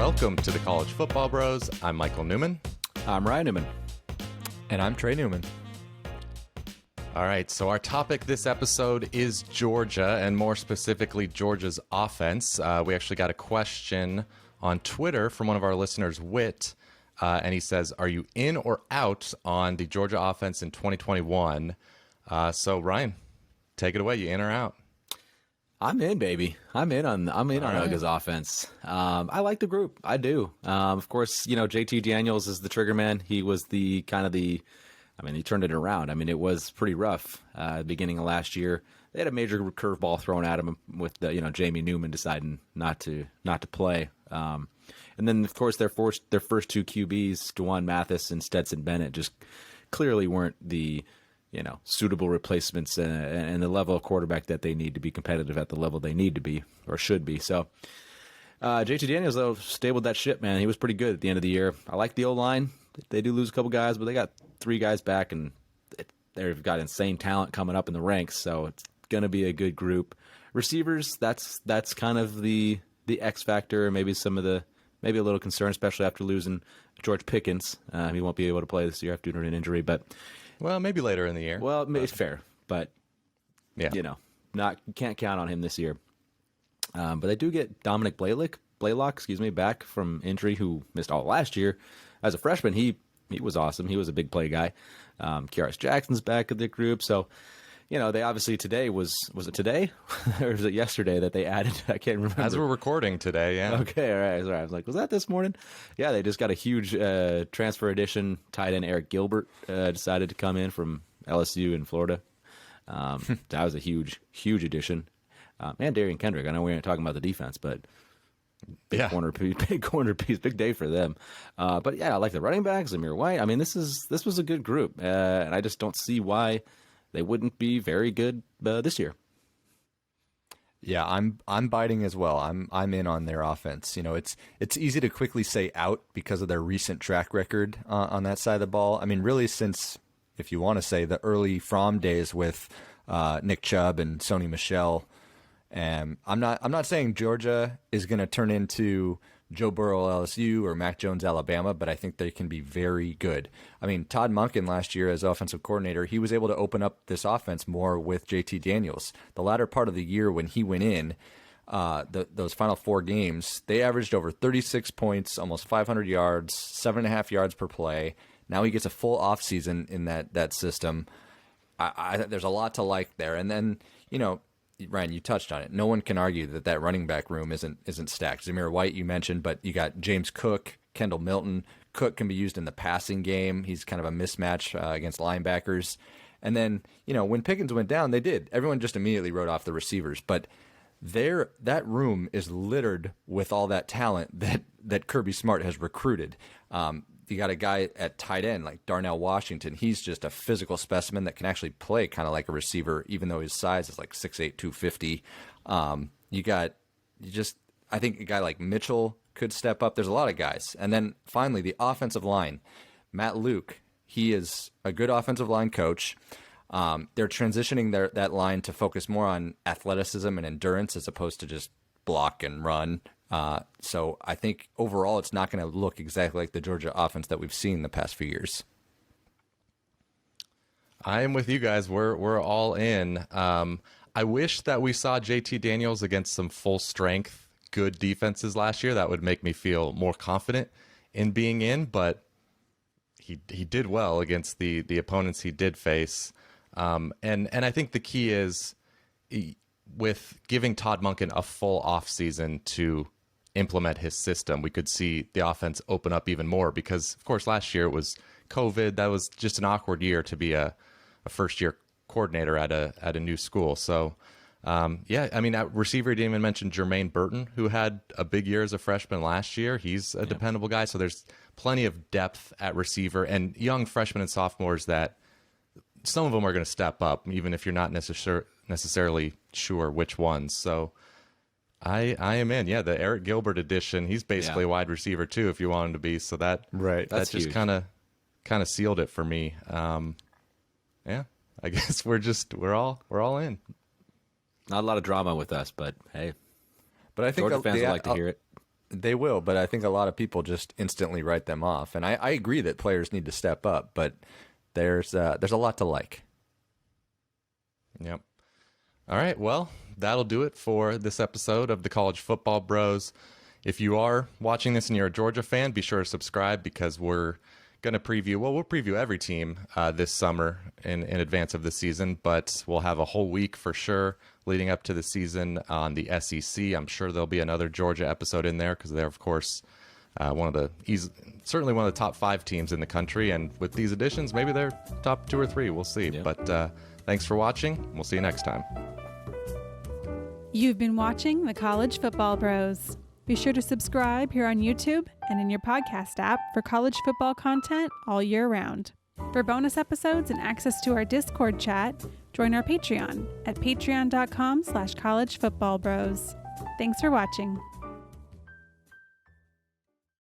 Welcome to the College Football Bros. I'm Michael Newman. I'm Ryan Newman. And I'm Trey Newman. All right, so our topic this episode is Georgia, and more specifically, Georgia's offense. We actually got a question on Twitter from one of our listeners, Whit, and he says, are you in or out on the Georgia offense in 2021? So, Ryan, take it away. You in or out? I'm in, baby. I'm in on Uga's offense. I like the group. I do. Of course, JT Daniels is the trigger man. He was he turned it around. I mean, it was pretty rough at the beginning of last year. They had a major curveball thrown at him with Jamie Newman deciding not to play. And then, of course, their first two QBs, DeJuan Mathis and Stetson Bennett, just clearly weren't the suitable replacements and the level of quarterback that they need to be competitive at the level they need to be or should be. So JT Daniels, though, stabled that ship, man. He was pretty good at the end of the year. I like the O-line. They do lose a couple guys, but they got 3 guys back, and they've got insane talent coming up in the ranks, so it's going to be a good group. Receivers, that's kind of the X factor, maybe a little concern, especially after losing George PIckens. He won't be able to play this year after an injury, but... Well, maybe later in the year. Well, it's fair, but yeah, you can't count on him this year. But they do get Dominic Blaylock, back from injury, who missed all last year. As a freshman, he was awesome. He was a big play guy. Kearis Jackson's back in the group, so they obviously today was it today or was it yesterday that they added? I can't remember. As we're recording today, yeah. Okay, all right. I was like, was that this morning? Yeah, they just got a huge transfer addition. Tight end Arik Gilbert decided to come in from LSU in Florida. That was a huge addition. And Darian Kendrick. I know we aren't talking about the defense, but big corner piece, big day for them. But yeah, I like the running backs, Zamir White. I mean, this was a good group, and I just don't see why they wouldn't be very good this year. Yeah, I'm biting as well. I'm in on their offense. It's easy to quickly say out because of their recent track record on that side of the ball. I mean, really since, if you want to say, the early Fromm days with Nick Chubb and Sony Michel. I'm not saying Georgia is going to turn into Joe Burrow LSU or Mac Jones Alabama, but I think they can be very good. I mean, Todd Monken last year as offensive coordinator, he was able to open up this offense more with JT Daniels. The latter part of the year when he went in, those final 4 games, they averaged over 36 points, almost 500 yards, 7.5 yards per play. Now he gets a full offseason in that system. There's a lot to like there. And then, Ryan, you touched on it. No one can argue that running back room isn't stacked. Zamir White, you mentioned, but you got James Cook, Kendall Milton. Cook can be used in the passing game. He's kind of a mismatch against linebackers. And then, when Pickens went down, everyone just immediately wrote off the receivers. But that room is littered with all that talent that Kirby Smart has recruited. You got a guy at tight end like Darnell Washington. He's just a physical specimen that can actually play kind of like a receiver, even though his size is like 6'8", 250. I think a guy like Mitchell could step up. There's a lot of guys. And then finally, the offensive line. Matt Luke, he is a good offensive line coach. They're transitioning that line to focus more on athleticism and endurance as opposed to just block and run. So I think overall it's not going to look exactly like the Georgia offense that we've seen the past few years. I am with you guys. We're all in. I wish that we saw JT Daniels against some full strength, good defenses last year. That would make me feel more confident in being in, but he did well against the opponents he did face. And I think the key is with giving Todd Monken a full offseason to implement his system, we could see the offense open up even more because, of course, last year it was COVID. That was just an awkward year to be a first-year coordinator at a new school. So, at receiver, you didn't even mention Jermaine Burton, who had a big year as a freshman last year. He's a dependable guy. So there's plenty of depth at receiver and young freshmen and sophomores that some of them are going to step up, even if you're not necessarily sure which ones. So I am in. Yeah, the Arik Gilbert edition, he's basically a wide receiver too, if you want him to be. So that just kind of sealed it for me. I guess we're all in. Not a lot of drama with us, but hey. But I think Georgia fans would like to hear it. They will, but I think a lot of people just instantly write them off. And I agree that players need to step up, but there's a lot to like. Yep. All right, well, that'll do it for this episode of the College Football Bros. If you are watching this and you're a Georgia fan, be sure to subscribe because we're going to we'll preview every team this summer in advance of the season, but we'll have a whole week for sure leading up to the season on the SEC. I'm sure there'll be another Georgia episode in there because they're, of course, certainly one of the top 5 teams in the country, and with these additions, maybe they're top 2 or 3. We'll see. Yeah. But thanks for watching. We'll see you next time. You've been watching the College Football Bros. Be sure to subscribe here on YouTube and in your podcast app for college football content all year round. For bonus episodes and access to our Discord chat, join our Patreon at patreon.com/collegefootballbros. Thanks for watching.